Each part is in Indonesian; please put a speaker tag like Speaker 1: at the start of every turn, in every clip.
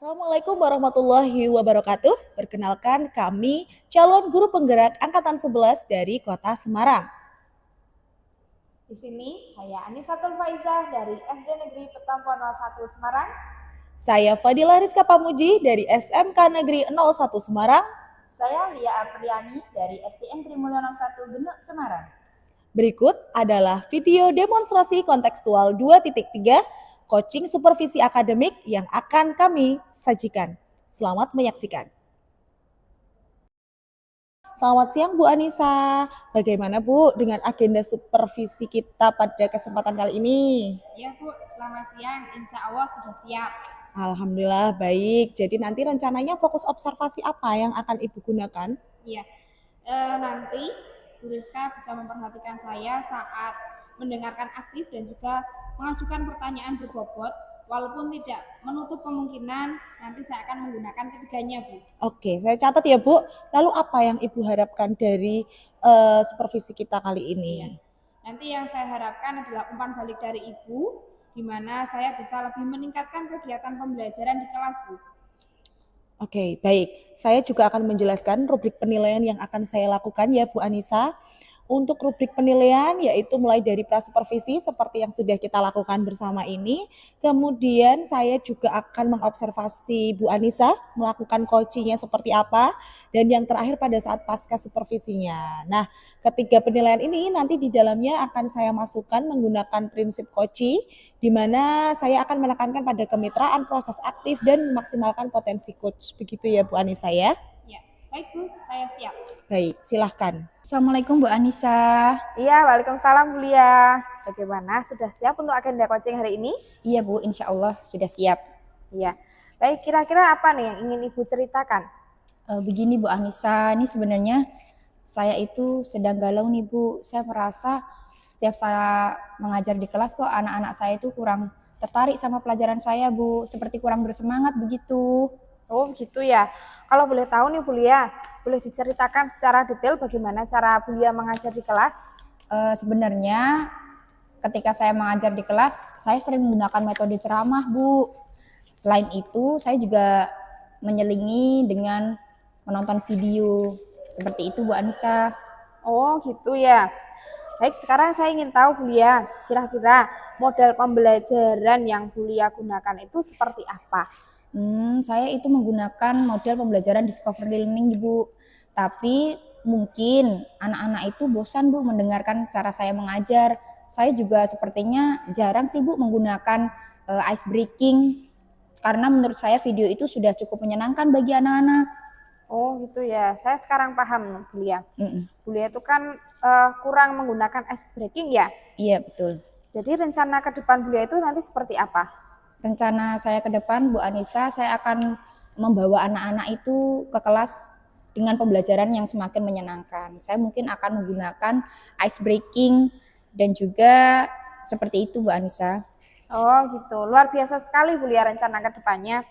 Speaker 1: Assalamualaikum warahmatullahi wabarakatuh. Perkenalkan kami calon guru penggerak angkatan 11 dari Kota Semarang.
Speaker 2: Di sini saya Anisatul Faizah dari SD Negeri Petampono 1 Semarang.
Speaker 1: Saya Fadila Rizka Pamuji dari SMK Negeri 01 Semarang.
Speaker 2: Saya Lia Apriani dari SDN Trimulyono 1 Genuk Semarang.
Speaker 1: Berikut adalah video demonstrasi kontekstual 2.3 coaching supervisi akademik yang akan kami sajikan. Selamat menyaksikan. Selamat siang Bu Anissa. Bagaimana Bu dengan agenda supervisi kita pada kesempatan kali ini?
Speaker 2: Ya Bu, selamat siang. Insya Allah sudah siap.
Speaker 1: Alhamdulillah baik. Jadi nanti rencananya fokus observasi apa yang akan Ibu gunakan?
Speaker 2: Iya, nanti Bu Rizka bisa memperhatikan saya saat mendengarkan aktif dan juga mengajukan pertanyaan berbobot. Walaupun tidak menutup kemungkinan nanti saya akan menggunakan ketiganya Bu.
Speaker 1: Oke, saya catat ya Bu. Lalu apa yang Ibu harapkan dari supervisi kita kali ini?
Speaker 2: Iya. Nanti yang saya harapkan adalah umpan balik dari Ibu, di mana saya bisa lebih meningkatkan kegiatan pembelajaran di kelas, Bu.
Speaker 1: Oke, baik. Saya juga akan menjelaskan rubrik penilaian yang akan saya lakukan ya Bu Anissa. Untuk rubrik penilaian yaitu mulai dari prasupervisi seperti yang sudah kita lakukan bersama ini. Kemudian saya juga akan mengobservasi Bu Anissa melakukan coachingnya seperti apa. Dan yang terakhir pada saat pasca supervisinya. Nah, ketiga penilaian ini nanti di dalamnya akan saya masukkan menggunakan prinsip coaching, di mana saya akan menekankan pada kemitraan, proses aktif, dan memaksimalkan potensi coach. Begitu ya Bu Anissa ya?
Speaker 2: Ya, baik Bu, saya siap.
Speaker 1: Baik, silahkan.
Speaker 3: Assalamualaikum Bu Anissa.
Speaker 2: Iya, waalaikumsalam Bu Lia. Bagaimana, sudah siap untuk agenda coaching hari ini?
Speaker 3: Iya Bu, insya Allah sudah siap.
Speaker 2: Iya. Baik, kira-kira apa nih yang ingin Ibu ceritakan?
Speaker 3: Begini Bu Anissa, ini sebenarnya saya itu sedang galau nih Bu. Saya merasa setiap saya mengajar di kelas kok anak-anak saya itu kurang tertarik sama pelajaran saya Bu. Seperti kurang bersemangat begitu.
Speaker 2: Oh gitu ya. Kalau boleh tahu nih Bu Lia, boleh diceritakan secara detail bagaimana cara Bu Lia mengajar di kelas?
Speaker 3: Sebenarnya ketika saya mengajar di kelas, saya sering menggunakan metode ceramah Bu. Selain itu, saya juga menyelingi dengan menonton video. Seperti itu Bu Anissa.
Speaker 2: Oh gitu ya. Baik, sekarang saya ingin tahu Bu Lia, kira-kira model pembelajaran yang Bu Lia gunakan itu seperti apa?
Speaker 3: Saya itu menggunakan model pembelajaran discovery learning Bu. Tapi mungkin anak-anak itu bosan Bu mendengarkan cara saya mengajar. Saya juga sepertinya jarang sih Bu menggunakan ice breaking. Karena menurut saya video itu sudah cukup menyenangkan bagi anak-anak.
Speaker 2: Oh gitu ya, saya sekarang paham Bu Lia. Bu Lia itu kan kurang menggunakan ice breaking ya?
Speaker 3: Iya betul.
Speaker 2: Jadi rencana ke depan Bu Lia itu nanti seperti apa?
Speaker 3: Rencana saya ke depan Bu Anissa, saya akan membawa anak-anak itu ke kelas dengan pembelajaran yang semakin menyenangkan. Saya mungkin akan menggunakan ice breaking dan juga seperti itu Bu Anissa.
Speaker 2: Oh gitu, luar biasa sekali Bu Lia rencana ke depannya.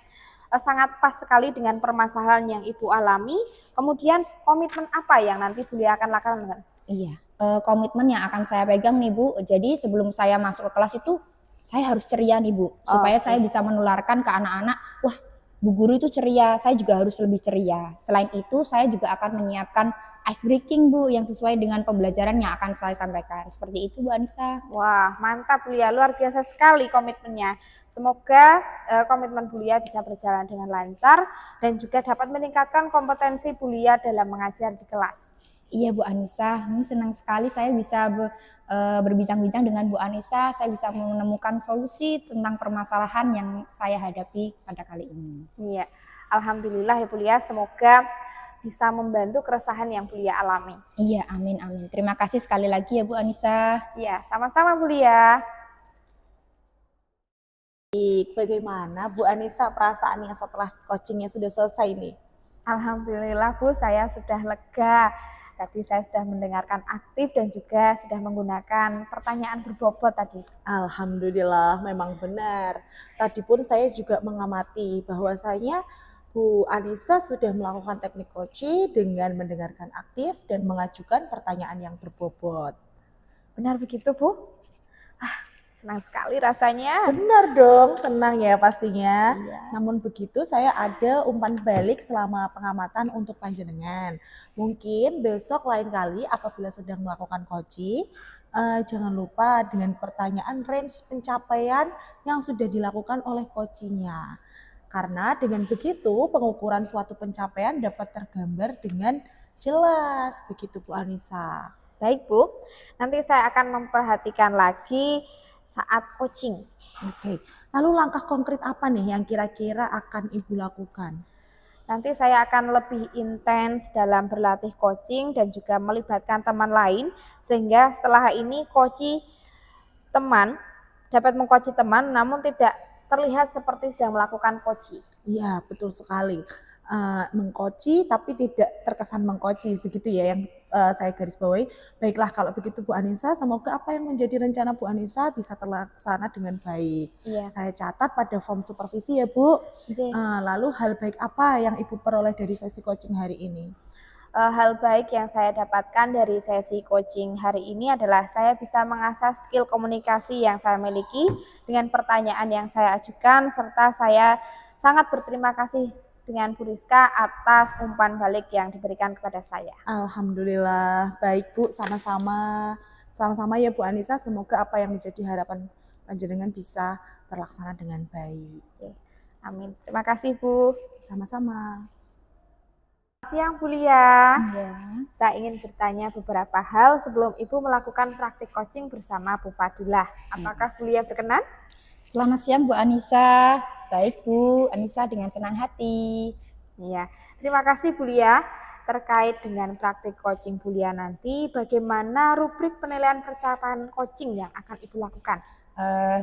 Speaker 2: Sangat pas sekali dengan permasalahan yang Ibu alami. Kemudian komitmen apa yang nanti Bu Lia akan lakukan?
Speaker 3: Iya, komitmen yang akan saya pegang nih Bu. Jadi sebelum saya masuk ke kelas itu saya harus ceria nih Bu, supaya saya bisa menularkan ke anak-anak, wah Bu Guru itu ceria, saya juga harus lebih ceria. Selain itu saya juga akan menyiapkan ice breaking Bu, yang sesuai dengan pembelajaran yang akan saya sampaikan. Seperti itu Bu Anissa.
Speaker 2: Wah mantap Bu Lia, luar biasa sekali komitmennya. Semoga komitmen Bu Lia bisa berjalan dengan lancar dan juga dapat meningkatkan kompetensi Bu Lia dalam mengajar di kelas.
Speaker 3: Iya Bu Anissa, ini senang sekali saya bisa berbincang-bincang dengan Bu Anissa. Saya bisa menemukan solusi tentang permasalahan yang saya hadapi pada kali ini.
Speaker 2: Iya, alhamdulillah ya Bu Lia, semoga bisa membantu keresahan yang Bu Lia alami.
Speaker 3: Iya, amin amin. Terima kasih sekali lagi ya Bu Anissa.
Speaker 2: Iya, sama-sama Bu Lia.
Speaker 1: Bagaimana Bu Anissa perasaannya setelah coachingnya sudah selesai nih?
Speaker 2: Alhamdulillah Bu, saya sudah lega. Tadi saya sudah mendengarkan aktif dan juga sudah menggunakan pertanyaan berbobot tadi.
Speaker 1: Alhamdulillah, memang benar. Tadi pun saya juga mengamati bahwasanya Bu Anissa sudah melakukan teknik coaching dengan mendengarkan aktif dan mengajukan pertanyaan yang berbobot.
Speaker 2: Benar begitu Bu? Senang sekali rasanya.
Speaker 1: Benar dong, senang ya pastinya.
Speaker 2: Iya.
Speaker 1: Namun begitu saya ada umpan balik selama pengamatan untuk panjenengan. Mungkin besok lain kali apabila sedang melakukan coaching, jangan lupa dengan pertanyaan range pencapaian yang sudah dilakukan oleh coachingnya. Karena dengan begitu pengukuran suatu pencapaian dapat tergambar dengan jelas. Begitu Bu Anissa.
Speaker 2: Baik Bu, nanti saya akan memperhatikan lagi saat coaching.
Speaker 1: Oke, lalu langkah konkret apa nih yang kira-kira akan Ibu lakukan?
Speaker 2: Nanti saya akan lebih intens dalam berlatih coaching dan juga melibatkan teman lain, sehingga setelah ini teman dapat mengcoach teman namun tidak terlihat seperti sedang melakukan coaching.
Speaker 1: Iya, betul sekali. Mengkoci tapi tidak terkesan mengkoci, begitu ya yang saya garis bawahi. Baiklah kalau begitu Bu Anissa, semoga apa yang menjadi rencana Bu Anissa bisa terlaksana dengan baik.
Speaker 2: Iya.
Speaker 1: Saya catat pada form supervisi ya Bu.
Speaker 2: J.
Speaker 1: Lalu hal baik apa yang Ibu peroleh dari sesi coaching hari ini?
Speaker 2: Hal baik yang saya dapatkan dari sesi coaching hari ini adalah saya bisa mengasah skill komunikasi yang saya miliki dengan pertanyaan yang saya ajukan, serta saya sangat berterima kasih dengan Bu Rizka atas umpan balik yang diberikan kepada saya.
Speaker 1: Alhamdulillah, baik Bu, sama-sama. Sama-sama ya Bu Anissa, semoga apa yang menjadi harapan panjenengan bisa terlaksana dengan baik.
Speaker 2: Amin. Terima kasih Bu.
Speaker 1: Sama-sama.
Speaker 2: Siang Bu Lia.
Speaker 3: Ya.
Speaker 2: Saya ingin bertanya beberapa hal sebelum Ibu melakukan praktik coaching bersama Bu Fadilah. Apakah Bu Lia berkenan?
Speaker 3: Selamat siang Bu Anissa. Baik Bu Anissa, dengan senang hati.
Speaker 2: Iya, terima kasih Bu Lia. Terkait dengan praktik coaching Bu Lia nanti, bagaimana rubrik penilaian pencapaian coaching yang akan Ibu lakukan?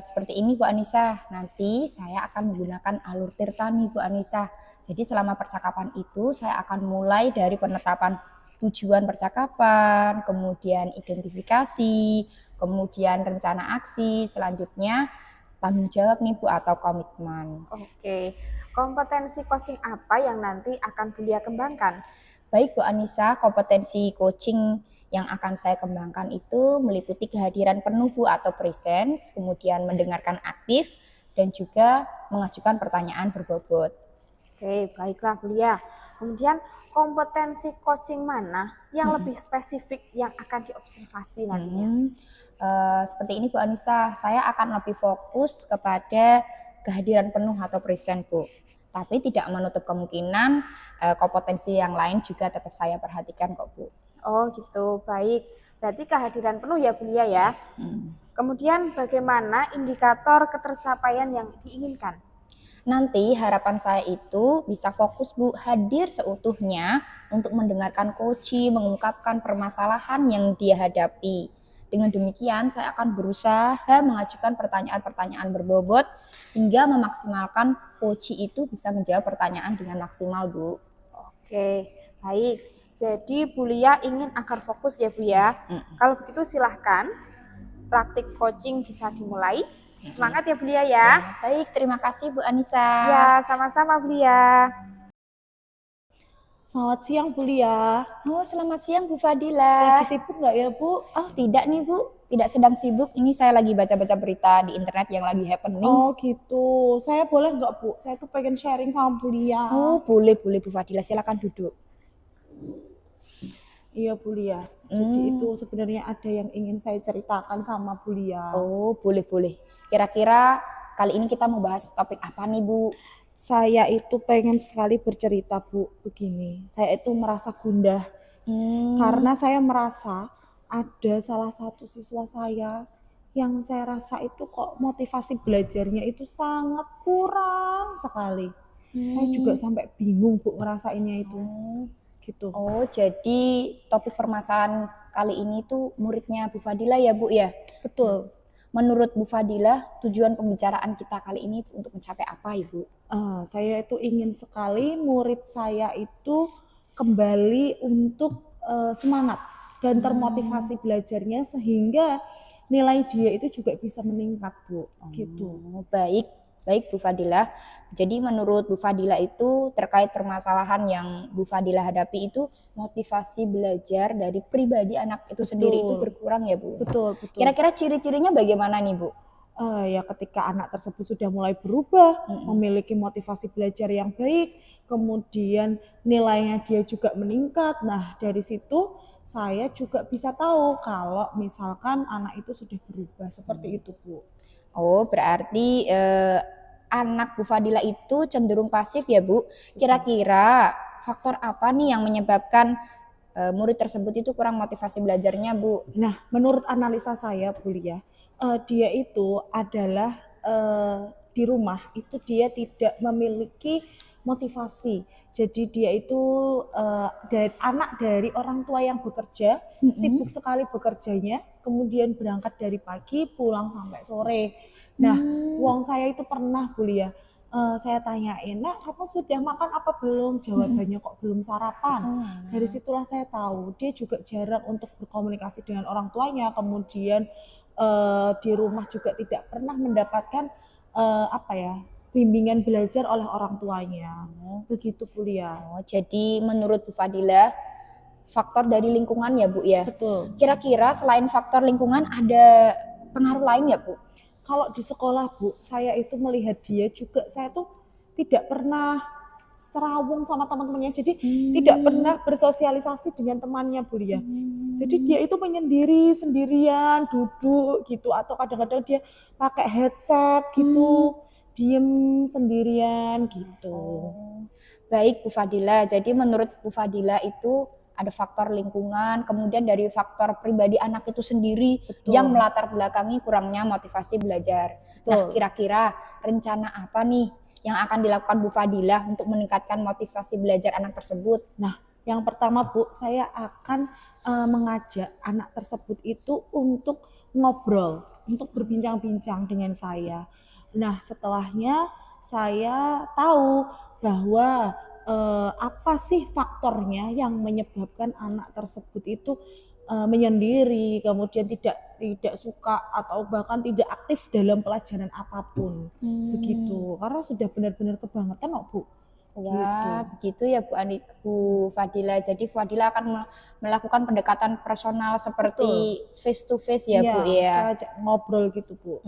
Speaker 3: Seperti ini Bu Anissa, nanti saya akan menggunakan alur tirtani Bu Anissa. Jadi selama percakapan itu saya akan mulai dari penetapan tujuan percakapan, kemudian identifikasi, kemudian rencana aksi, selanjutnya tanggung jawab nih Bu atau komitmen.
Speaker 2: Oke, kompetensi coaching apa yang nanti akan Bu Lia kembangkan?
Speaker 3: Baik Bu Anissa, kompetensi coaching yang akan saya kembangkan itu meliputi kehadiran penuh Bu atau presence, kemudian mendengarkan aktif, dan juga mengajukan pertanyaan berbobot.
Speaker 2: Oke, baiklah Bu Lia. Kemudian kompetensi coaching mana yang lebih spesifik yang akan diobservasi nantinya?
Speaker 3: Seperti ini Bu Anissa, saya akan lebih fokus kepada kehadiran penuh atau present Bu. Tapi tidak menutup kemungkinan kompetensi yang lain juga tetap saya perhatikan kok Bu.
Speaker 2: Oh gitu, baik. Berarti kehadiran penuh ya Bu Lia ya. Kemudian bagaimana indikator ketercapaian yang diinginkan?
Speaker 3: Nanti harapan saya itu bisa fokus Bu, hadir seutuhnya untuk mendengarkan coaching, mengungkapkan permasalahan yang dia hadapi. Dengan demikian saya akan berusaha mengajukan pertanyaan-pertanyaan berbobot hingga memaksimalkan coaching itu bisa menjawab pertanyaan dengan maksimal Bu.
Speaker 2: Oke, baik. Jadi Bu Lia ingin agar fokus ya Bu ya. Kalau begitu silahkan praktik coaching bisa dimulai. Semangat ya Bu Lia ya.
Speaker 3: Baik, terima kasih Bu Anissa.
Speaker 2: Ya, sama-sama Bu Lia.
Speaker 1: Selamat siang Bu Lia.
Speaker 3: Oh, selamat siang Bu Fadilah.
Speaker 1: Lagi sibuk nggak ya Bu?
Speaker 3: Oh, tidak nih Bu, tidak sedang sibuk. Ini saya lagi baca-baca berita di internet yang lagi happening.
Speaker 1: Oh gitu, saya boleh nggak Bu? Saya tuh pengen sharing sama Bu Lia.
Speaker 3: Oh, boleh Bu Fadilah, silakan duduk.
Speaker 1: Iya Bu Lia, jadi itu sebenarnya ada yang ingin saya ceritakan sama Bu Lia.
Speaker 3: Oh, boleh. Kira-kira kali ini kita mau bahas topik apa nih Bu?
Speaker 1: Saya itu pengen sekali bercerita Bu, begini. Saya itu merasa gundah karena saya merasa ada salah satu siswa saya yang saya rasa itu kok motivasi belajarnya itu sangat kurang sekali. Saya juga sampai bingung Bu ngerasainnya itu. Gitu.
Speaker 3: Oh, jadi topik permasalahan kali ini tuh muridnya Bu Fadilah ya Bu ya?
Speaker 1: Betul.
Speaker 3: Menurut Bu Fadilah, tujuan pembicaraan kita kali ini untuk mencapai apa Ibu?
Speaker 1: Saya itu ingin sekali murid saya itu kembali untuk semangat dan termotivasi belajarnya sehingga nilai dia itu juga bisa meningkat Bu. Gitu.
Speaker 3: Baik Bu Fadilah. Jadi menurut Bu Fadilah itu terkait permasalahan yang Bu Fadilah hadapi itu motivasi belajar dari pribadi anak itu sendiri itu berkurang ya Bu?
Speaker 1: Betul.
Speaker 3: Kira-kira ciri-cirinya bagaimana nih Bu?
Speaker 1: Ya ketika anak tersebut sudah mulai berubah,
Speaker 3: Mm-mm.
Speaker 1: memiliki motivasi belajar yang baik, kemudian nilainya dia juga meningkat. Nah, dari situ saya juga bisa tahu kalau misalkan anak itu sudah berubah seperti itu, Bu.
Speaker 3: Oh, berarti anak Bu Fadila itu cenderung pasif ya, Bu. Kira-kira faktor apa nih yang menyebabkan murid tersebut itu kurang motivasi belajarnya, Bu?
Speaker 1: Nah, menurut analisa saya, Bu Lia, dia itu adalah di rumah itu dia tidak memiliki motivasi. Jadi dia itu anak dari orang tua yang bekerja, sibuk sekali bekerjanya, kemudian berangkat dari pagi, pulang sampai sore. Nah, wong saya itu pernah, Bu Lia, saya tanyain, "Nak, kamu sudah makan apa belum?" Jawabannya kok belum sarapan. Dari situlah saya tahu dia juga jarang untuk berkomunikasi dengan orang tuanya, kemudian di rumah juga tidak pernah mendapatkan apa ya, bimbingan belajar oleh orang tuanya. Begitu, Bu Lia.
Speaker 3: Oh, jadi menurut Bu Fadila faktor dari lingkungan ya, Bu ya.
Speaker 1: Betul.
Speaker 3: Kira-kira selain faktor lingkungan ada pengaruh lain ya, Bu?
Speaker 1: Kalau di sekolah, Bu, saya itu melihat dia juga, saya tuh tidak pernah serawung sama teman-temannya, jadi tidak pernah bersosialisasi dengan temannya, Bu Lia. Jadi dia itu menyendiri, sendirian, duduk gitu, atau kadang-kadang dia pakai headset gitu, diem sendirian gitu.
Speaker 3: Baik Bu Fadila, jadi menurut Bu Fadila itu ada faktor lingkungan, kemudian dari faktor pribadi anak itu sendiri
Speaker 1: Betul.
Speaker 3: yang melatar belakangi kurangnya motivasi belajar. Nah,
Speaker 1: Betul.
Speaker 3: kira-kira rencana apa nih yang akan dilakukan Bu Fadila untuk meningkatkan motivasi belajar anak tersebut?
Speaker 1: Nah, yang pertama, Bu, saya akan mengajak anak tersebut itu untuk ngobrol, untuk berbincang-bincang dengan saya. Nah, setelahnya saya tahu bahwa apa sih faktornya yang menyebabkan anak tersebut itu menyendiri, kemudian tidak suka atau bahkan tidak aktif dalam pelajaran apapun. Begitu. Karena sudah benar-benar kebangetan kok, Bu.
Speaker 3: Wah, begitu ya Bu Fadila. Jadi Fadila akan melakukan pendekatan personal seperti face to face ya, Bu ya.
Speaker 1: Saya ajak ngobrol gitu, Bu.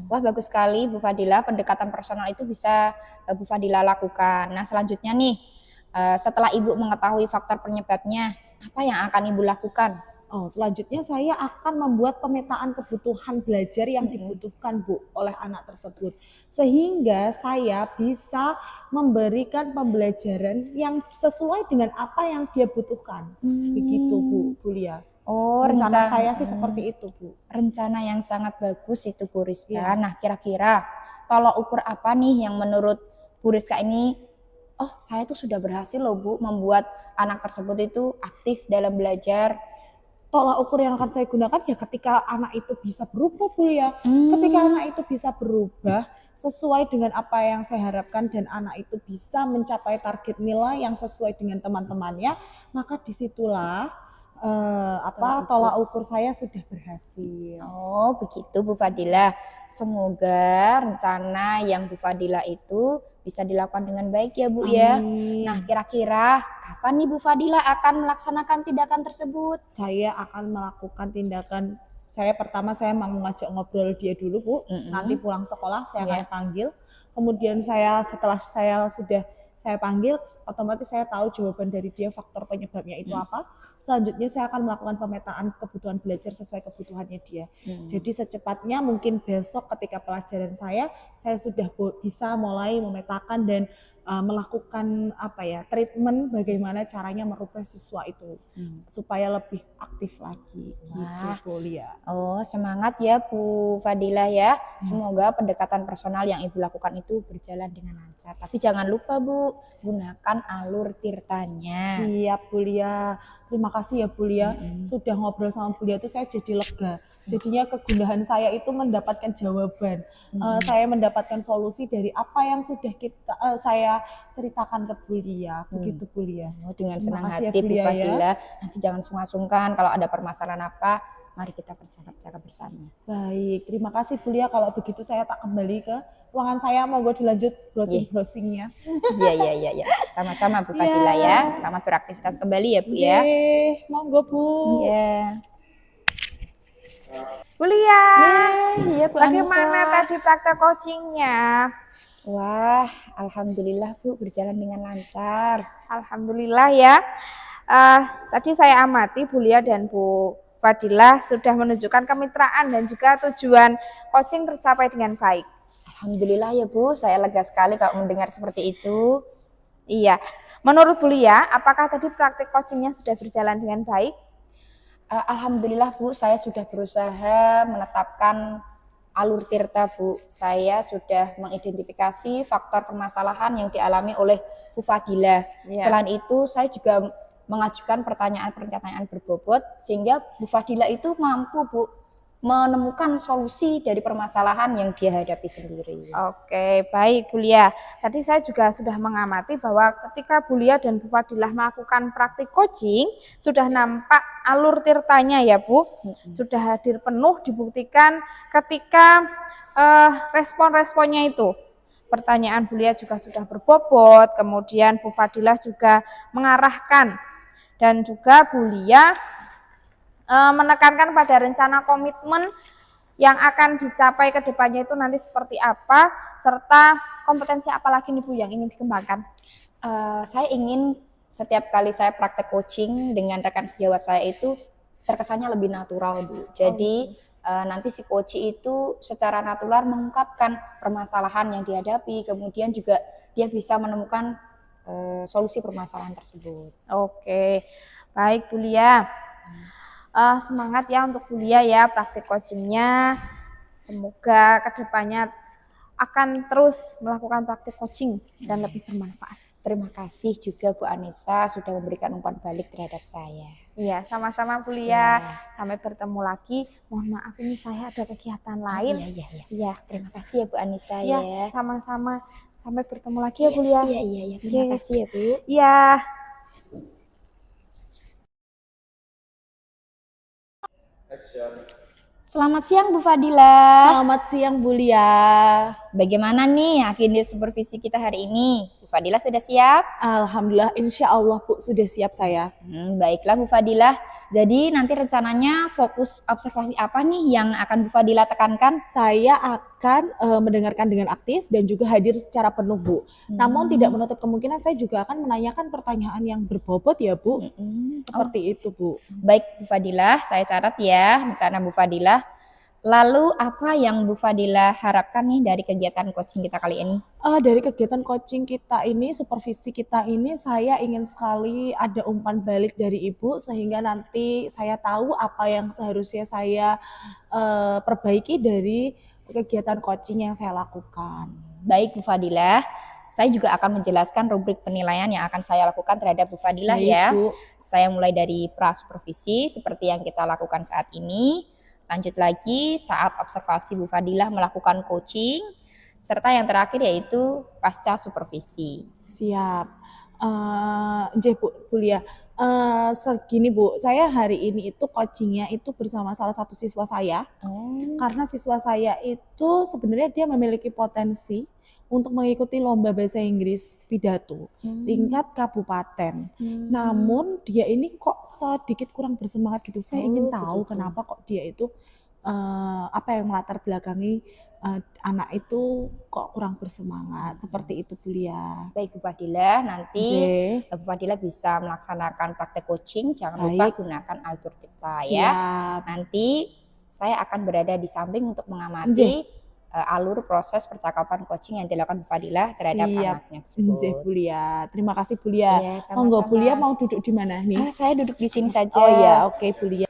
Speaker 3: Wah, bagus sekali Bu Fadila, pendekatan personal itu bisa Bu Fadila lakukan. Nah, selanjutnya nih, setelah Ibu mengetahui faktor penyebabnya, apa yang akan Ibu lakukan?
Speaker 1: Selanjutnya saya akan membuat pemetaan kebutuhan belajar yang dibutuhkan, Bu, oleh anak tersebut. Sehingga saya bisa memberikan pembelajaran yang sesuai dengan apa yang dia butuhkan. Begitu, Bu Lia.
Speaker 3: Oh,
Speaker 1: rencana saya sih seperti itu, Bu.
Speaker 3: Rencana yang sangat bagus itu Bu Rizka.
Speaker 1: Iya.
Speaker 3: Nah, kira-kira tolak ukur apa nih yang menurut Bu Rizka ini, oh saya tuh sudah berhasil loh Bu membuat anak tersebut itu aktif dalam belajar.
Speaker 1: Tolak ukur yang akan saya gunakan ya ketika anak itu bisa berubah, Bu ya. Ketika anak itu bisa berubah sesuai dengan apa yang saya harapkan dan anak itu bisa mencapai target nilai yang sesuai dengan teman-temannya, maka disitulah tolak ukur saya sudah berhasil.
Speaker 3: Oh, begitu Bu Fadila. Semoga rencana yang Bu Fadila itu bisa dilakukan dengan baik ya Bu ya. Nah, kira-kira kapan nih Bu Fadila akan melaksanakan tindakan tersebut?
Speaker 1: Saya akan melakukan tindakan, pertama saya mau ngajak ngobrol dia dulu, Bu. Nanti pulang sekolah saya akan panggil. Kemudian setelah saya panggil, otomatis saya tahu jawaban dari dia, faktor penyebabnya itu apa. Selanjutnya saya akan melakukan pemetaan kebutuhan belajar sesuai kebutuhannya dia. Jadi secepatnya mungkin besok ketika pelajaran saya sudah bisa mulai memetakan dan melakukan treatment bagaimana caranya merubah siswa itu supaya lebih aktif lagi.
Speaker 3: Wah.
Speaker 1: Gitu, Bu Lia.
Speaker 3: Oh, semangat ya Bu Fadila ya. Semoga pendekatan personal yang Ibu lakukan itu berjalan dengan lancar. Tapi jangan lupa Bu, gunakan alur tirtanya.
Speaker 1: Siap, Bu Lia. Terima kasih ya Bu Lia. Sudah ngobrol sama Bu Lia itu saya jadi lega. Jadinya kegundahan saya itu mendapatkan jawaban. Saya mendapatkan solusi dari apa yang sudah saya ceritakan ke Bu Lia. Begitu, Bu Lia.
Speaker 3: Dengan senang
Speaker 1: kasih ya,
Speaker 3: hati
Speaker 1: Bu
Speaker 3: Bu
Speaker 1: Lia,
Speaker 3: Fadila. Nanti jangan sungkan-sungkan kalau ada permasalahan apa, mari kita bercakap-cakap bersama.
Speaker 1: Baik, terima kasih Bu Lia. Kalau begitu saya tak kembali ke ruangan saya, monggo dilanjut browsing-browsingnya.
Speaker 3: Iya. Sama-sama Bu Fadila ya. Selamat beraktivitas kembali ya Bu ya.
Speaker 1: Monggo Bu.
Speaker 3: Iya.
Speaker 2: Bu Lia,
Speaker 3: Iya Bu
Speaker 2: bagaimana
Speaker 3: Anissa.
Speaker 2: tadi praktek coachingnya?
Speaker 3: Wah, alhamdulillah Bu berjalan dengan lancar.
Speaker 2: Alhamdulillah ya. Eh, Tadi saya amati Bu Lia dan Bu Fadilah sudah menunjukkan kemitraan dan juga tujuan coaching tercapai dengan baik.
Speaker 3: Alhamdulillah ya Bu, saya lega sekali kalau mendengar seperti itu.
Speaker 2: Iya. Menurut Bu Lia, apakah tadi praktik coachingnya sudah berjalan dengan baik?
Speaker 3: Alhamdulillah Bu, saya sudah berusaha menetapkan alur tirta Bu. Saya sudah mengidentifikasi faktor permasalahan yang dialami oleh Bu Fadilah.
Speaker 2: Ya.
Speaker 3: Selain itu, saya juga mengajukan pertanyaan-pertanyaan berbobot sehingga Bu Fadilah itu mampu Bu menemukan solusi dari permasalahan yang dia hadapi sendiri.
Speaker 2: Oke, baik Bu Lia. Tadi saya juga sudah mengamati bahwa ketika Bu Lia dan Bu Fadilah melakukan praktik coaching, sudah nampak alur tirtanya ya Bu, sudah hadir penuh dibuktikan ketika respon-responnya itu. Pertanyaan Bu Lia juga sudah berbobot, kemudian Bu Fadilah juga mengarahkan, dan juga Bu Lia menekankan pada rencana komitmen yang akan dicapai ke depannya itu nanti seperti apa, serta kompetensi apa lagi nih Bu yang ingin dikembangkan?
Speaker 3: Saya ingin setiap kali saya praktek coaching dengan rekan sejawat saya itu terkesannya lebih natural Bu. Jadi nanti si coach itu secara natural mengungkapkan permasalahan yang dihadapi, kemudian juga dia bisa menemukan solusi permasalahan tersebut.
Speaker 2: Oke, baik Bu Lia. Semangat ya untuk Bu Lia ya praktik coachingnya. Semoga kedepannya akan terus melakukan praktik coaching dan lebih bermanfaat.
Speaker 3: Terima kasih juga Bu Anissa sudah memberikan umpan balik terhadap saya.
Speaker 2: Iya, sama-sama Bu Lia.
Speaker 3: Ya.
Speaker 2: Sampai bertemu lagi. Mohon maaf ini saya ada kegiatan lain.
Speaker 3: Iya.
Speaker 2: Iya.
Speaker 3: Terima kasih ya Bu Anissa
Speaker 2: Ya,
Speaker 3: ya.
Speaker 2: sama-sama. Sampai bertemu lagi ya Bu Lia.
Speaker 3: Iya. Terima kasih ya Bu.
Speaker 2: Iya.
Speaker 3: Selamat siang Bu Fadilah.
Speaker 1: Selamat siang Bu Lia.
Speaker 3: Bagaimana nih agenda supervisi kita hari ini? Bu Fadilah sudah siap?
Speaker 1: Alhamdulillah, insya Allah Bu sudah siap saya.
Speaker 3: Baiklah Bu Fadilah. Jadi nanti rencananya fokus observasi apa nih yang akan Bu Fadilah tekankan?
Speaker 1: Saya akan mendengarkan dengan aktif dan juga hadir secara penuh Bu. Namun tidak menutup kemungkinan saya juga akan menanyakan pertanyaan yang berbobot ya Bu. Seperti itu Bu.
Speaker 3: Baik Bu Fadilah, saya catat ya rencana Bu Fadilah. Lalu apa yang Bu Fadilah harapkan nih dari kegiatan coaching kita kali ini?
Speaker 1: Dari kegiatan coaching kita ini, supervisi kita ini, saya ingin sekali ada umpan balik dari Ibu sehingga nanti saya tahu apa yang seharusnya saya perbaiki dari kegiatan coaching yang saya lakukan.
Speaker 3: Baik Bu Fadilah, saya juga akan menjelaskan rubrik penilaian yang akan saya lakukan terhadap Bu Fadilah
Speaker 1: Baik,
Speaker 3: ya.
Speaker 1: Bu.
Speaker 3: Saya mulai dari pra-supervisi seperti yang kita lakukan saat ini. Lanjut lagi saat observasi Bu Fadilah melakukan coaching, serta yang terakhir yaitu pasca supervisi.
Speaker 1: Siap. Nggih Bu Lia. Segini Bu, saya hari ini itu coachingnya itu bersama salah satu siswa saya. Karena siswa saya itu sebenarnya dia memiliki potensi untuk mengikuti lomba bahasa Inggris pidato tingkat kabupaten. Namun dia ini kok sedikit kurang bersemangat gitu. Saya ingin tahu
Speaker 3: begitu.
Speaker 1: kenapa kok dia itu apa yang melatar belakangi anak itu kok kurang bersemangat. Seperti itu Bu Lia.
Speaker 3: Baik Bu Fadilah, nanti
Speaker 1: Nggih.
Speaker 3: Bu Fadilah bisa melaksanakan praktek coaching, jangan lupa
Speaker 1: Baik.
Speaker 3: gunakan alur kita ya.
Speaker 1: Siap.
Speaker 3: Nanti saya akan berada di samping untuk mengamati alur proses percakapan coaching yang dilakukan Bu Fadilah terhadap
Speaker 1: Siap.
Speaker 3: anaknya
Speaker 1: Nggih
Speaker 3: tersebut.
Speaker 1: Bu Lia. Terima kasih Bu Lia.
Speaker 3: Iya,
Speaker 1: Monggo Bu Lia
Speaker 3: sama-sama.
Speaker 1: mau duduk di mana nih?
Speaker 3: Saya duduk di sini saja.
Speaker 1: Oh ya, oke Bu Lia.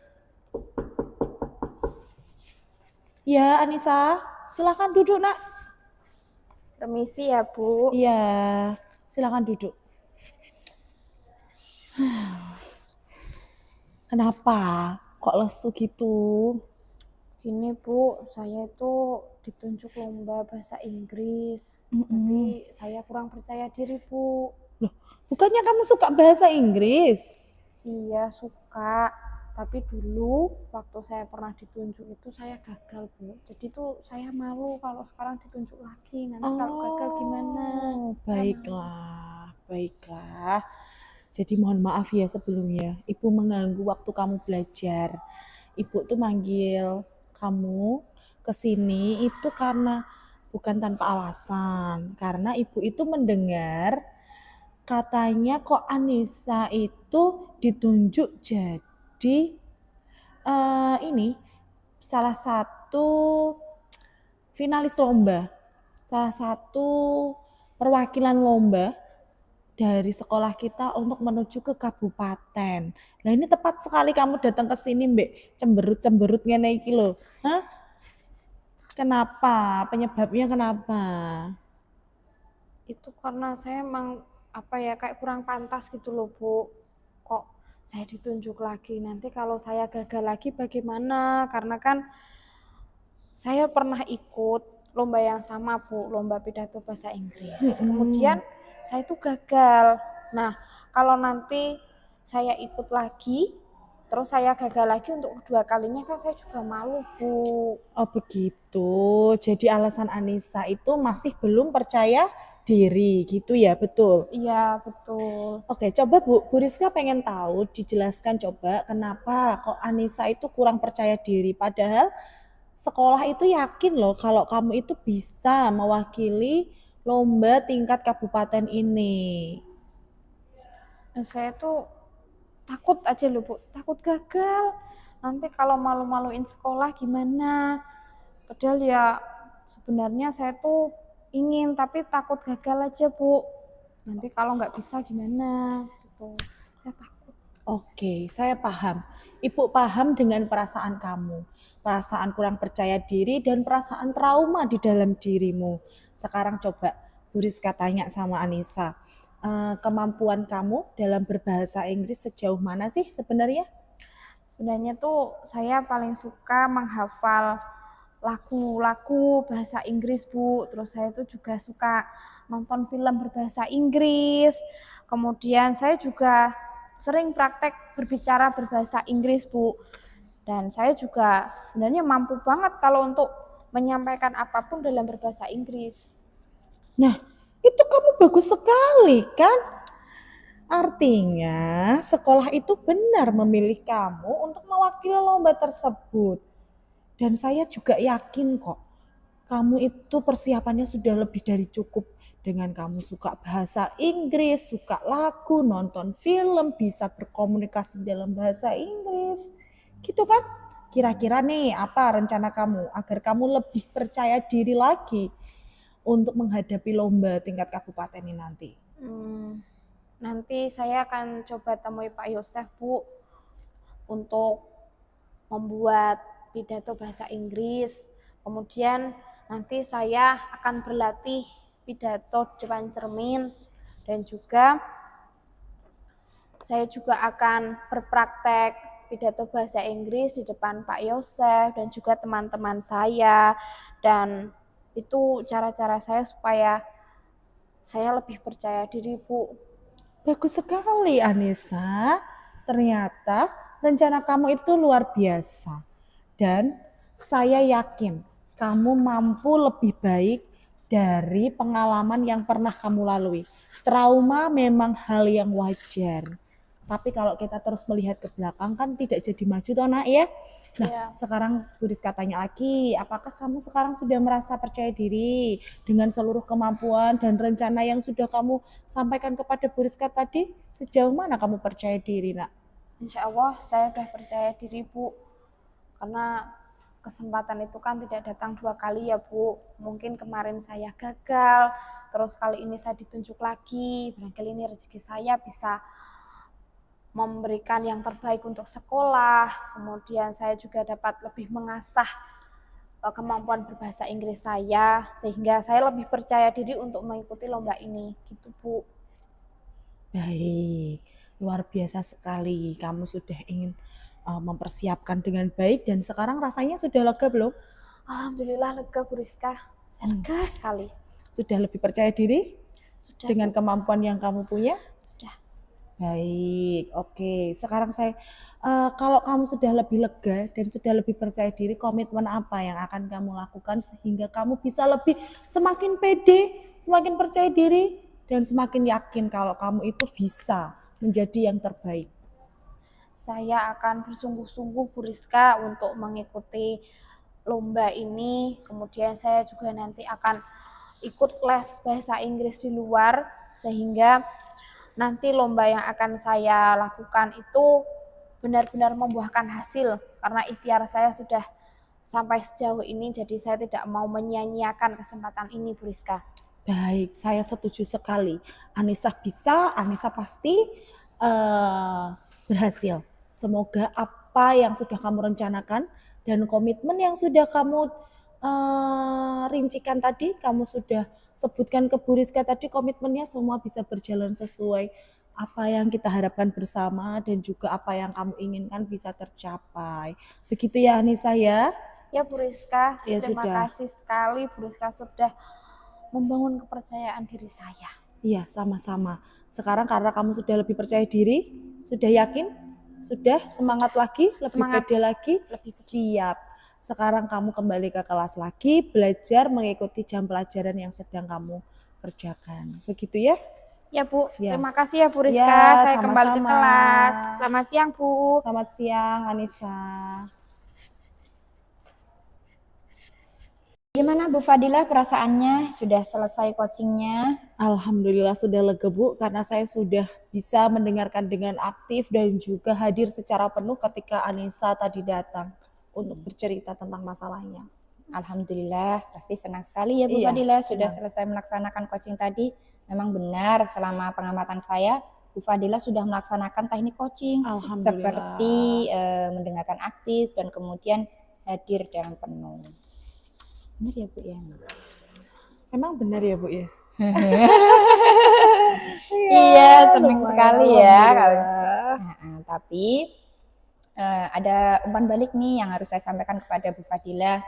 Speaker 1: Ya, Anissa, silakan duduk Nak.
Speaker 2: Permisi ya Bu.
Speaker 1: Iya, silakan duduk. Kenapa? Kok lesu gitu?
Speaker 2: Gini Bu, saya itu ditunjuk lomba bahasa Inggris, tapi saya kurang percaya diri Bu.
Speaker 1: Loh, bukannya kamu suka bahasa Inggris?
Speaker 2: Iya suka, tapi dulu waktu saya pernah ditunjuk itu saya gagal Bu. Jadi tuh saya malu kalau sekarang ditunjuk lagi, nanti kalau gagal gimana?
Speaker 1: Baiklah. Jadi mohon maaf ya sebelumnya, Ibu mengganggu waktu kamu belajar. Ibu tuh manggil kamu ke sini itu karena bukan tanpa alasan. Karena ibu itu mendengar katanya kok Anissa itu ditunjuk jadi ini salah satu finalis lomba, salah satu perwakilan lomba dari sekolah kita untuk menuju ke kabupaten. Nah ini tepat sekali kamu datang ke sini Mbak, cemberut-cemberut ngene iki lho. Hah? Kenapa? Penyebabnya kenapa?
Speaker 2: Itu karena saya emang apa ya kayak kurang pantas gitu loh Bu. Kok saya ditunjuk lagi, nanti kalau saya gagal lagi bagaimana? Karena kan saya pernah ikut lomba yang sama Bu, lomba pidato bahasa Inggris. Kemudian saya itu gagal. Nah, kalau nanti saya ikut lagi, terus saya gagal lagi untuk kedua kalinya kan saya juga malu Bu.
Speaker 1: Oh begitu. Jadi alasan Anissa itu masih belum percaya diri gitu ya, betul?
Speaker 2: Iya betul.
Speaker 1: Oke, coba Bu Rizka pengen tahu, dijelaskan coba kenapa kok Anissa itu kurang percaya diri. Padahal sekolah itu yakin loh kalau kamu itu bisa mewakili lomba tingkat kabupaten ini.
Speaker 2: Nah, saya tuh takut aja loh Bu, takut gagal. Nanti kalau malu-maluin sekolah gimana? Padahal ya sebenarnya saya tuh ingin tapi takut gagal aja Bu. Nanti kalau nggak bisa gimana? Gitu. Saya takut.
Speaker 1: Oke, saya paham. Ibu paham dengan perasaan kamu. Perasaan kurang percaya diri dan perasaan trauma di dalam dirimu. Sekarang coba Bu Rizka tanya sama Anissa. Kemampuan kamu dalam berbahasa Inggris sejauh mana sih sebenarnya?
Speaker 2: Sebenarnya tuh saya paling suka menghafal lagu-lagu bahasa Inggris Bu. Terus saya tuh juga suka nonton film berbahasa Inggris. Kemudian saya juga sering praktek berbicara berbahasa Inggris Bu. Dan saya juga sebenarnya mampu banget kalau untuk menyampaikan apapun dalam berbahasa Inggris.
Speaker 1: Nah, itu kamu bagus sekali kan? Artinya sekolah itu benar memilih kamu untuk mewakili lomba tersebut. Dan saya juga yakin kok, kamu itu persiapannya sudah lebih dari cukup. Dengan kamu suka bahasa Inggris, suka lagu, nonton film, bisa berkomunikasi dalam bahasa Inggris. Gitu kan? Kira-kira nih apa rencana kamu agar kamu lebih percaya diri lagi untuk menghadapi lomba tingkat kabupaten ini nanti?
Speaker 2: Nanti saya akan coba temui Pak Yosef Bu untuk membuat pidato bahasa Inggris. Kemudian nanti saya akan berlatih pidato di depan cermin dan juga saya juga akan berpraktek pidato bahasa Inggris di depan Pak Yosef dan juga teman-teman saya, dan itu cara-cara saya supaya saya lebih percaya diri Bu.
Speaker 1: Bagus sekali Anissa, ternyata rencana kamu itu luar biasa. Dan saya yakin kamu mampu lebih baik dari pengalaman yang pernah kamu lalui. Trauma memang hal yang wajar. Tapi kalau kita terus melihat ke belakang kan tidak jadi maju toh nak ya. Nah sekarang Bu Rizka tanya lagi, apakah kamu sekarang sudah merasa percaya diri dengan seluruh kemampuan dan rencana yang sudah kamu sampaikan kepada Bu Rizka tadi? Sejauh mana kamu percaya diri nak?
Speaker 2: Insya Allah saya sudah percaya diri Bu, karena kesempatan itu kan tidak datang dua kali ya Bu. Mungkin kemarin saya gagal, terus kali ini saya ditunjuk lagi, barangkali ini rezeki saya bisa memberikan yang terbaik untuk sekolah. Kemudian saya juga dapat lebih mengasah kemampuan berbahasa Inggris saya, sehingga saya lebih percaya diri untuk mengikuti lomba ini gitu Bu.
Speaker 1: Baik, luar biasa sekali. Kamu sudah ingin mempersiapkan dengan baik dan sekarang rasanya sudah lega belum?
Speaker 2: Alhamdulillah lega Bu Rizka, saya lega sekali.
Speaker 1: Sudah lebih percaya diri?
Speaker 2: Sudah
Speaker 1: dengan
Speaker 2: Bu.
Speaker 1: kemampuan yang kamu punya?
Speaker 2: Sudah.
Speaker 1: Baik, oke. Sekarang saya, kalau kamu sudah lebih lega dan sudah lebih percaya diri, komitmen apa yang akan kamu lakukan sehingga kamu bisa lebih semakin pede, semakin percaya diri, dan semakin yakin kalau kamu itu bisa menjadi yang terbaik?
Speaker 2: Saya akan bersungguh-sungguh Bu Rizka untuk mengikuti lomba ini, kemudian saya juga nanti akan ikut les bahasa Inggris di luar, sehingga nanti lomba yang akan saya lakukan itu benar-benar membuahkan hasil, karena ikhtiar saya sudah sampai sejauh ini, jadi saya tidak mau menyia-nyiakan kesempatan ini, Bu Rizka.
Speaker 1: Baik, saya setuju sekali. Anissa bisa, Anissa pasti berhasil. Semoga apa yang sudah kamu rencanakan dan komitmen yang sudah kamu rincikan tadi, kamu sudah sebutkan ke Bu Rizka tadi, komitmennya semua bisa berjalan sesuai apa yang kita harapkan bersama dan juga apa yang kamu inginkan bisa tercapai. Begitu ya Anissa ya?
Speaker 2: Ya Bu Rizka,
Speaker 1: Ya
Speaker 2: terima
Speaker 1: sudah.
Speaker 2: kasih sekali Bu Rizka sudah membangun kepercayaan diri saya.
Speaker 1: Iya, sama-sama. Sekarang karena kamu sudah lebih percaya diri, sudah yakin, sudah semangat lagi, lebih
Speaker 2: Semangat.
Speaker 1: pede lagi,
Speaker 2: Lebih
Speaker 1: siap. Sekarang kamu kembali ke kelas lagi, belajar mengikuti jam pelajaran yang sedang kamu kerjakan. Begitu ya?
Speaker 2: Ya Bu,
Speaker 1: Ya.
Speaker 2: terima kasih ya Bu Rizka.
Speaker 1: Ya,
Speaker 2: Saya kembali ke
Speaker 1: sama-sama.
Speaker 2: kelas. Selamat siang Bu.
Speaker 1: Selamat siang, Anissa.
Speaker 3: Gimana Bu Fadila perasaannya? Sudah selesai coachingnya?
Speaker 1: Alhamdulillah sudah lega Bu, karena saya sudah bisa mendengarkan dengan aktif dan juga hadir secara penuh ketika Anissa tadi datang untuk bercerita tentang masalahnya.
Speaker 3: Alhamdulillah, pasti senang sekali ya Bu
Speaker 1: Iya,
Speaker 3: Fadila sudah
Speaker 1: senang.
Speaker 3: selesai melaksanakan coaching tadi. Memang benar, selama pengamatan saya, Bu Fadila sudah melaksanakan teknik coaching
Speaker 1: Alhamdulillah.
Speaker 3: seperti mendengarkan aktif dan kemudian hadir dengan penuh. Benar ya Bu ya?
Speaker 1: Memang benar ya Bu ya?
Speaker 3: Iya, senang
Speaker 1: lumayan,
Speaker 3: sekali ya.
Speaker 1: alhamdulillah.
Speaker 3: Tapi ada umpan balik nih yang harus saya sampaikan kepada Bu Fadila.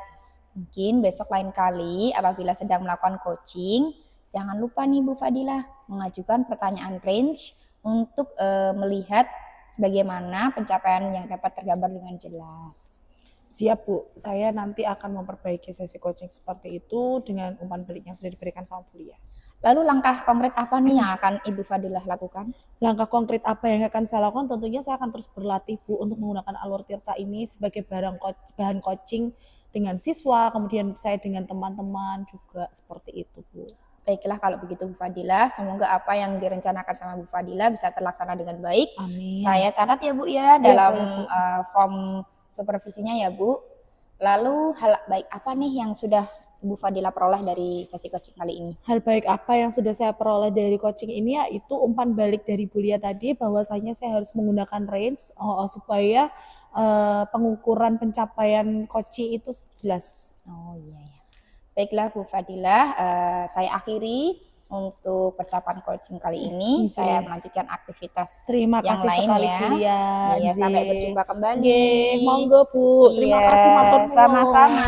Speaker 3: Mungkin besok lain kali apabila sedang melakukan coaching, jangan lupa nih Bu Fadila mengajukan pertanyaan range untuk melihat sebagaimana pencapaian yang dapat tergambar dengan jelas.
Speaker 1: Siap Bu, saya nanti akan memperbaiki sesi coaching seperti itu dengan umpan balik yang sudah diberikan sama Bu Lia.
Speaker 3: Lalu langkah konkret apa nih yang akan Ibu Fadilah lakukan?
Speaker 1: Langkah konkret apa yang akan saya lakukan? Tentunya saya akan terus berlatih Bu untuk menggunakan Alur Tirta ini sebagai bahan coaching dengan siswa, kemudian saya dengan teman-teman juga seperti itu Bu.
Speaker 3: Baiklah kalau begitu Bu Fadilah, semoga apa yang direncanakan sama Bu Fadilah bisa terlaksana dengan baik.
Speaker 1: Amin.
Speaker 3: Saya catat ya Bu ya dalam
Speaker 1: boleh, Bu.
Speaker 3: form supervisinya ya Bu. Lalu hal baik apa nih yang sudah Bu Fadilah peroleh dari sesi coaching kali ini?
Speaker 1: Hal baik apa yang sudah saya peroleh dari coaching ini yaitu umpan balik dari Bu Lia tadi bahwasanya saya harus menggunakan range supaya pengukuran pencapaian coaching itu jelas.
Speaker 3: Oh iya ya. Baiklah Bu Fadilah, saya akhiri untuk percakapan coaching kali ini. Saya melanjutkan aktivitas
Speaker 1: Terima
Speaker 3: yang
Speaker 1: kasih
Speaker 3: lain
Speaker 1: sekali
Speaker 3: ya.
Speaker 1: Bu Lia.
Speaker 3: Iya, sampai berjumpa kembali.
Speaker 1: Monggo Bu. Terima kasih matur nuwun.
Speaker 3: Sama-sama.